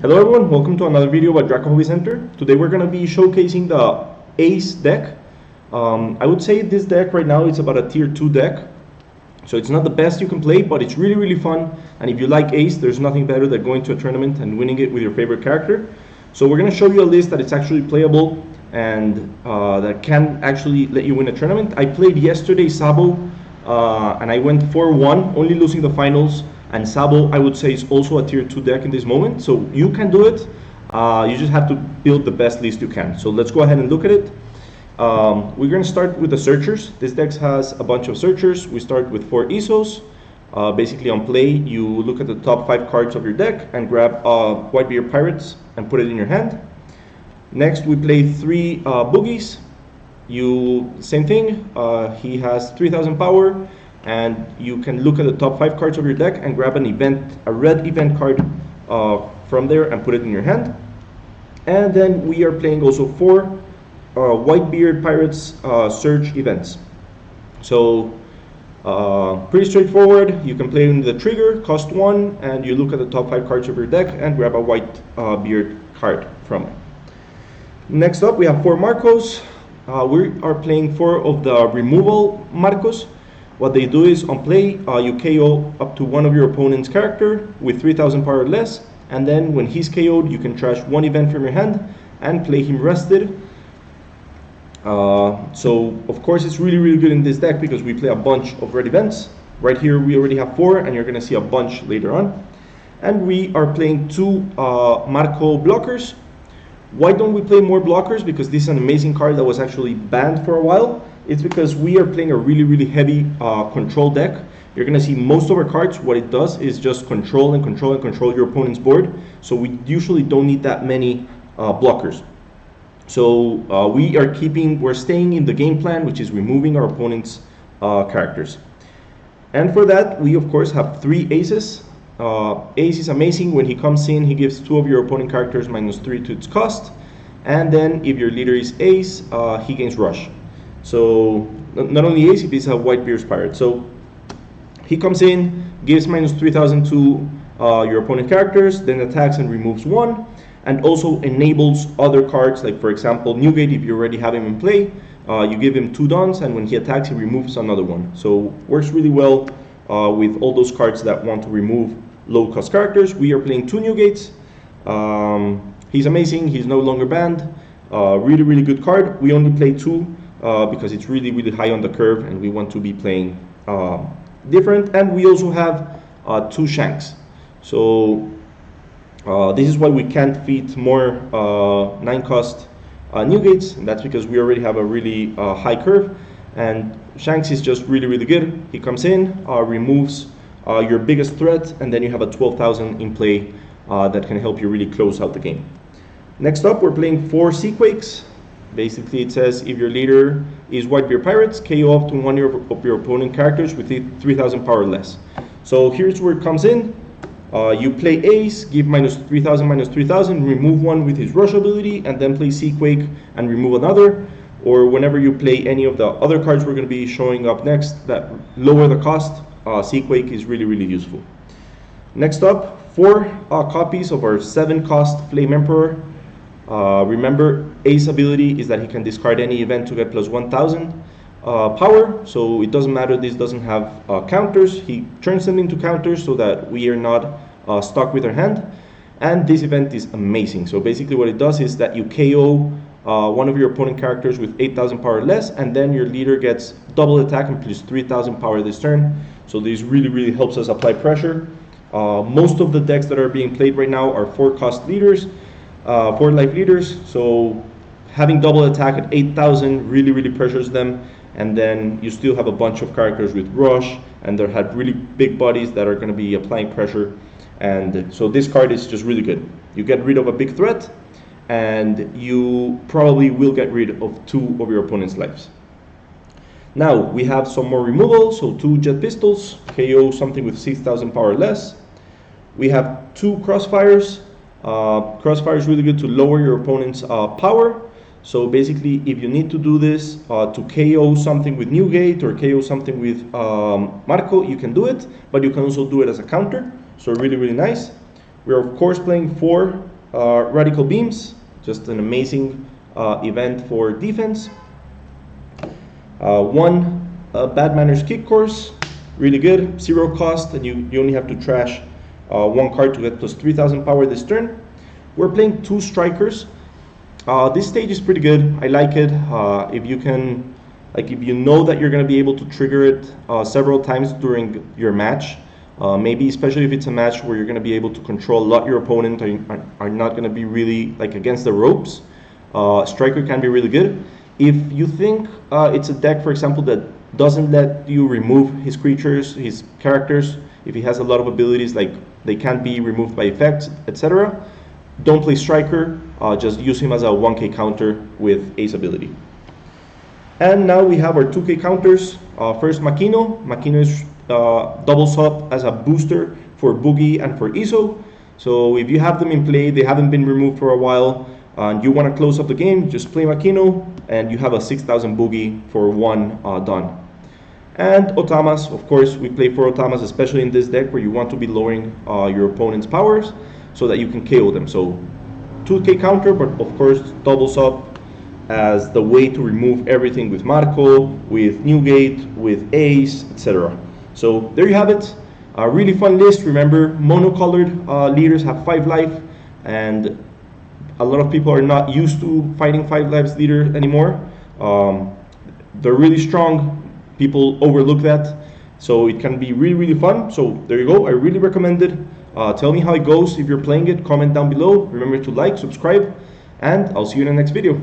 Hello everyone, welcome to another video by Draco Hobby Center. Today we're going to be showcasing the Ace deck. I would say this deck right now is about a tier 2 deck. So it's not the best you can play, but it's really fun. And if you like Ace, there's nothing better than going to a tournament and winning it with your favorite character. So we're going to show you a list that it's actually playable and that can actually let you win a tournament. I played yesterday Sabo and I went 4-1, only losing the finals. And Sabo, I would say, is also a tier 2 deck in this moment. So you can do it. You just have to build the best list you can. So let's go ahead and look at it. We're going to start with the searchers. This deck has a bunch of searchers. We start with 4 ISOs. Basically on play, you look at the top 5 cards of your deck and grab Whitebeard Pirates and put it in your hand. Next, we play 3 Boogies. Same thing. He has 3000 power. And you can look at the top 5 cards of your deck and grab a red event card from there and put it in your hand. And then we are playing also 4 Whitebeard Pirates Surge events. So pretty straightforward. You can play in the trigger, cost 1, and you look at the top 5 cards of your deck and grab a Whitebeard card from it. Next up, we have 4 Marcos. We are playing 4 of the removal Marcos. What they do is, on play, you KO up to one of your opponent's character with 3000 power or less, and then when he's KO'd, you can trash 1 event from your hand and play him rested. So, of course, it's really good in this deck because we play a bunch of red events. Right here, we already have 4, and you're going to see a bunch later on. And we are playing 2 Marco blockers. Why don't we play more blockers? Because this is an amazing card that was actually banned for a while. It's because we are playing a really heavy control deck. You're going to see most of our cards, what it does is just control your opponent's board. So we usually don't need that many blockers. So we're staying in the game plan, which is removing our opponent's characters. And for that, we of course have 3 aces. Ace is amazing. When he comes in, he gives 2 of your opponent characters -3 to its cost. And then if your leader is ace, he gains rush. So not only ace, he's a Whitebeard Pirate. So he comes in, gives -3000 to your opponent characters, then attacks and removes 1, and also enables other cards, like for example Newgate. If you already have him in play, you give him 2 dons, and when he attacks, he removes another one. So works really well with all those cards that want to remove low-cost characters. We are playing 2 Newgates. He's amazing. He's no longer banned. Really good card. We only play 2. Because it's really high on the curve and we want to be playing different. And we also have 2 Shanks. So this is why we can't fit more 9-cost Newgates, and that's because we already have a really high curve. And Shanks is just really good. He comes in, removes your biggest threat, and then you have a 12,000 in play that can help you really close out the game. Next up, we're playing 4 Seaquakes. Basically, it says if your leader is Whitebeard Pirates, KO up to one of your opponent characters with 3000 power or less. So here's where it comes in. You play Ace, give -3000, remove 1 with his rush ability, and then play Seaquake and remove another. Or whenever you play any of the other cards we're going to be showing up next that lower the cost, Seaquake is really useful. Next up, 4 copies of our 7-cost Flame Emperor. Remember, Ace ability is that he can discard any event to get +1000 power, so it doesn't matter, this doesn't have counters. He turns them into counters so that we are not stuck with our hand. And this event is amazing. So basically what it does is that you KO one of your opponent characters with 8000 power or less, and then your leader gets double attack and +3000 power this turn. So this really helps us apply pressure. Most of the decks that are being played right now are 4-cost leaders. 4 life leaders, so having double attack at 8000 really pressures them, and then you still have a bunch of characters with rush, and they have really big bodies that are going to be applying pressure, and so this card is just really good. You get rid of a big threat, and you probably will get rid of 2 of your opponent's lives. Now we have some more removal, so 2 Jet Pistols, KO something with 6000 power or less. We have 2 Crossfires. Crossfire is really good to lower your opponent's power. So basically, if you need to do this to KO something with Newgate or KO something with Marco, you can do it, but you can also do it as a counter. So really nice. We're of course playing 4 Radical Beams, just an amazing event for defense. 1 Bad Manners Kick Course, really good, 0 cost, and you only have to trash 1 card to get plus 3000 power this turn. We're playing 2 Strikers. This stage is pretty good. I like it. If you can, like, if you know that you're going to be able to trigger it several times during your match, maybe especially if it's a match where you're going to be able to control a lot your opponent, or are not going to be really like against the ropes, Striker can be really good. If you think it's a deck, for example, that doesn't let you remove his creatures, his characters, if he has a lot of abilities like they can't be removed by effects, etc., don't play Striker, just use him as a 1k counter with Ace ability. And now we have our 2k counters. First, Makino. Makino is doubles up as a booster for Boogie and for Iso. So if you have them in play, they haven't been removed for a while, and you want to close up the game, just play Makino, and you have a 6000 Boogie for 1 done. And Otamas, of course, we play for Otamas, especially in this deck where you want to be lowering your opponent's powers so that you can KO them. So 2k counter, but of course doubles up as the way to remove everything with Marco, with Newgate, with Ace, etc. So there you have it. A really fun list. Remember, monocolored leaders have 5 life, and a lot of people are not used to fighting 5 lives leader anymore. They're really strong. People overlook that. So it can be really, really fun. So there you go. I really recommend it. Tell me how it goes. If you're playing it, comment down below. Remember to like, subscribe, and I'll see you in the next video.